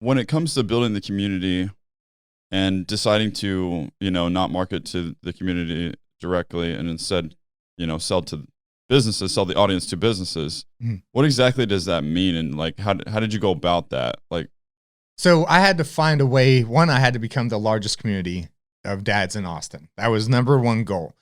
when it comes to building the community and deciding to, not market to the community directly and instead, sell to businesses, sell the audience to businesses, what exactly does that mean? And like, how did you go about that? Like, so I had to find a way. One, I had to become the largest community of dads in Austin. That was number one goal.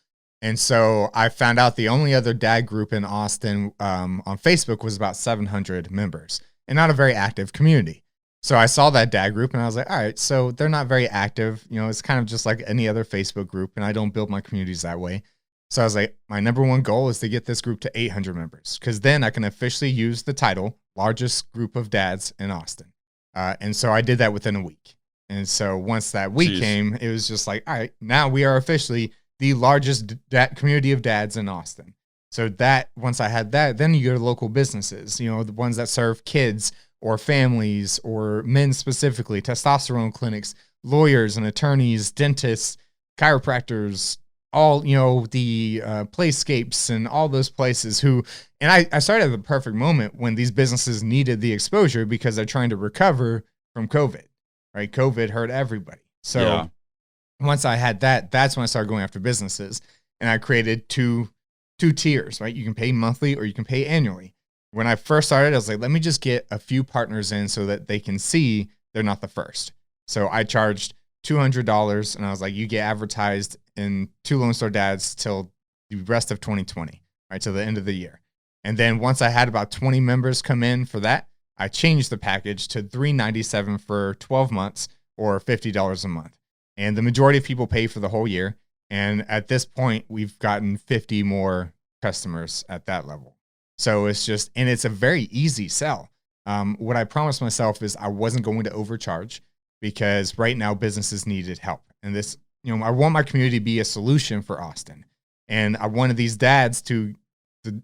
And so I found out the only other dad group in Austin on Facebook was about 700 members and not a very active community. So I saw that dad group and I was like, all right, so they're not very active. It's kind of just like any other Facebook group, and I don't build my communities that way. So I was like, my number one goal is to get this group to 800 members, because then I can officially use the title largest group of dads in Austin. And so I did that within a week. And so once that week came, it was just like, all right, now we are officially the largest community of dads in Austin. So that once I had that, then you go to local businesses, the ones that serve kids or families or men specifically, testosterone clinics, lawyers and attorneys, dentists, chiropractors, all, the playscapes and all those places and I started at the perfect moment when these businesses needed the exposure because they're trying to recover from COVID, right? COVID hurt everybody. So once I had that, that's when I started going after businesses, and I created two tiers, right? You can pay monthly or you can pay annually. When I first started, I was like, let me just get a few partners in so that they can see they're not the first. So I charged $200, and I was like, you get advertised in 2 Lone Star Dads till the rest of 2020, right? Till the end of the year. And then once I had about 20 members come in for that, I changed the package to $397 for 12 months or $50 a month. And the majority of people pay for the whole year. And at this point, we've gotten 50 more customers at that level. So it's a very easy sell. What I promised myself is I wasn't going to overcharge, because right now businesses needed help. And this, I want my community to be a solution for Austin. And I wanted these dads the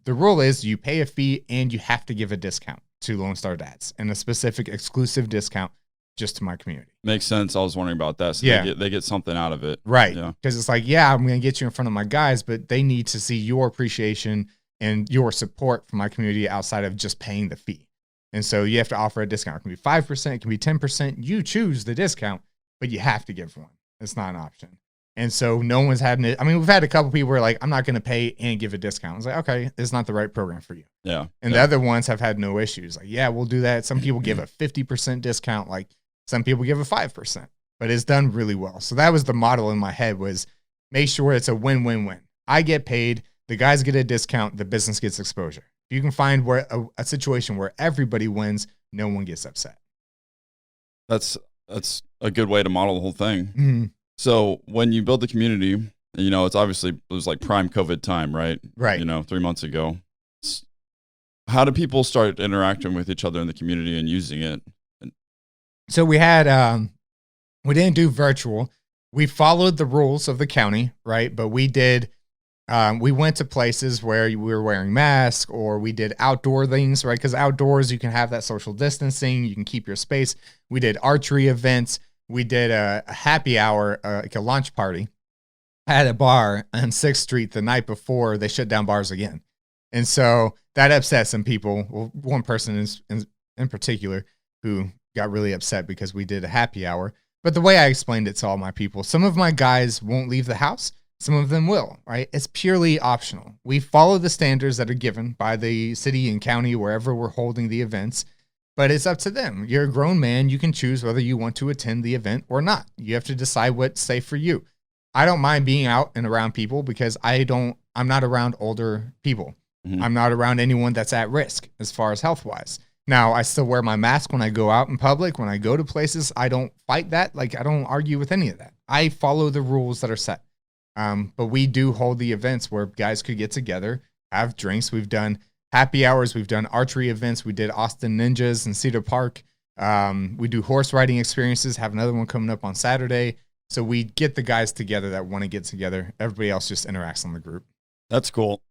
rule is you pay a fee and you have to give a discount to Lone Star Dads, and a specific exclusive discount just to my community. Makes sense. I was wondering about that. So they get something out of it. Right. Because it's like, I'm going to get you in front of my guys, but they need to see your appreciation and your support from my community outside of just paying the fee. And so you have to offer a discount. It can be 5%, it can be 10%. You choose the discount, but you have to give one. It's not an option. And so no one's had it. I mean, we've had a couple people who are like, I'm not going to pay and give a discount. I was like, okay, it's not the right program for you. Yeah. And the other ones have had no issues. Like, we'll do that. Some people give a 50% discount. Like some people give a 5%, but it's done really well. So that was the model in my head, was make sure it's a win-win-win. I get paid, the guys get a discount, the business gets exposure. If you can find where a situation where everybody wins, no one gets upset. That's a good way to model the whole thing. Mm-hmm. So when you build the community, it was like prime COVID time, right? Right. 3 months ago. How do people start interacting with each other in the community and using it? So we had, we didn't do virtual. We followed the rules of the county, right? But we did, we went to places where we were wearing masks, or we did outdoor things, right? Because outdoors, you can have that social distancing. You can keep your space. We did archery events. We did a happy hour, like a launch party at a bar on 6th Street the night before they shut down bars again. And so that upset some people. Well, one person in particular who got really upset because we did a happy hour. But the way I explained it to all my people, some of my guys won't leave the house. Some of them will, right? It's purely optional. We follow the standards that are given by the city and county, wherever we're holding the events. But it's up to them. You're a grown man. You can choose whether you want to attend the event or not. You have to decide what's safe for you. I don't mind being out and around people because I'm not around older people. Mm-hmm. I'm not around anyone that's at risk as far as health-wise. Now, I still wear my mask when I go out in public. When I go to places, I don't fight that. Like, I don't argue with any of that. I follow the rules that are set. But we do hold the events where guys could get together, have drinks. We've done happy hours. We've done archery events. We did Austin Ninjas in Cedar Park. We do horse riding experiences. Have another one coming up on Saturday. So we get the guys together that want to get together. Everybody else just interacts on the group. That's cool.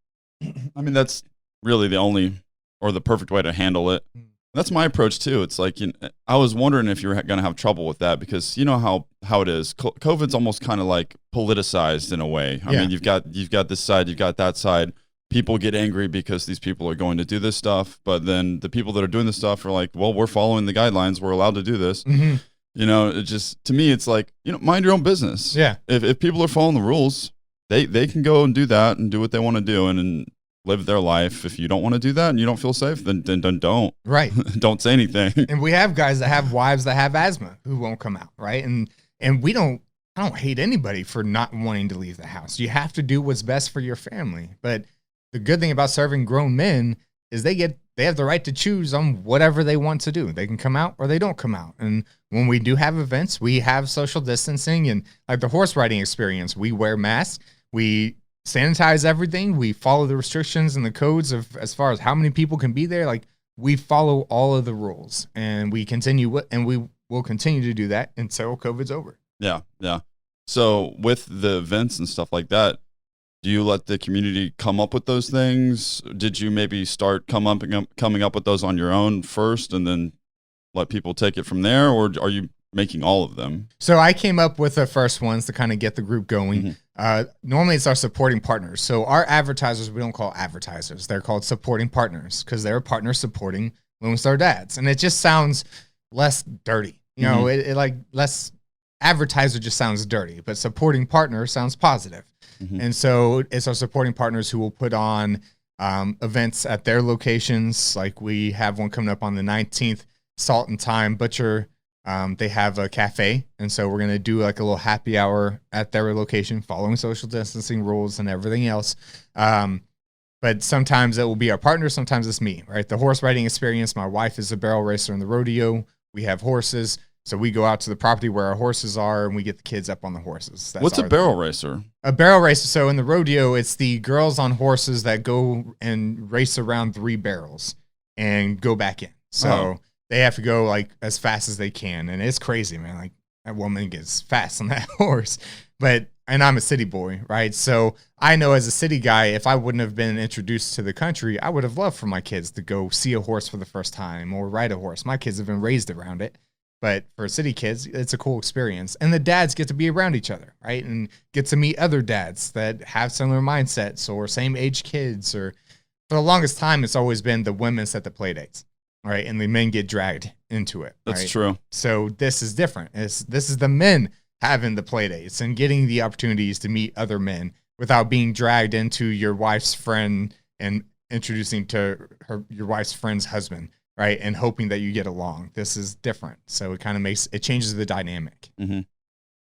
I mean, that's really the only or the perfect way to handle it. That's my approach too. It's like, I was wondering if you're going to have trouble with that, because you know how it is. COVID's almost kind of like politicized in a way. I mean, you've got this side, you've got that side. people get angry because these people are going to do this stuff, but then the people that are doing this stuff are like, well, we're following the guidelines, we're allowed to do this. Mm-hmm. You know, it just, to me, it's like, you know, mind your own business. Yeah. If people are following the rules, they can go and do that and do what they want to do and live their life. If you don't want to do that and you don't feel safe, then don't. Right. Don't say anything. And we have guys that have wives that have asthma who won't come out, right? And I don't hate anybody for not wanting to leave the house. You have to do what's best for your family. But the good thing about serving grown men is they have the right to choose on whatever they want to do. They can come out or they don't come out. And when we do have events, we have social distancing, and like the horse riding experience, we wear masks, we sanitize everything, we follow the restrictions and the codes of as far as how many people can be there. Like, we follow all of the rules, and we will continue to do that until COVID's over. Yeah. So with the events and stuff like that, do you let the community come up with those things? Did you maybe start coming up with those on your own first and then let people take it from there? Or are you making all of them? So I came up with the first ones to kind of get the group going. Mm-hmm. Normally it's our supporting partners. So our advertisers, we don't call advertisers. They're called supporting partners because they're partners supporting Lone Star Dads. And it just sounds less dirty. You know, Mm-hmm. it like less advertiser just sounds dirty, but supporting partner sounds positive. Mm-hmm. And so it's our supporting partners who will put on events at their locations. Like we have one coming up on the 19th, Salt and Thyme Butcher. They have a cafe. And so we're going to do like a little happy hour at their location, following social distancing rules and everything else. But sometimes it will be our partner. Sometimes it's me, right? The horse riding experience. My wife is a barrel racer in the rodeo. We have horses. So we go out to the property where our horses are and we get the kids up on the horses. What's a barrel racer? A barrel racer. So in the rodeo, it's the girls on horses that go and race around 3 barrels and go back in. So they have to go like as fast as they can. And it's crazy, man. Like that woman gets fast on that horse. And I'm a city boy, right? So I know as a city guy, if I wouldn't have been introduced to the country, I would have loved for my kids to go see a horse for the first time or ride a horse. My kids have been raised around it. But for city kids, it's a cool experience. And the dads get to be around each other, right? And get to meet other dads that have similar mindsets or same age kids. Or for the longest time, it's always been the women set the play dates, right? And the men get dragged into it. That's right? true. So this is different. This is the men having the play dates and getting the opportunities to meet other men without being dragged into your wife's friend and introducing to your wife's friend's husband. Right. And hoping that you get along. This is different. So it kind of changes the dynamic. Mm-hmm.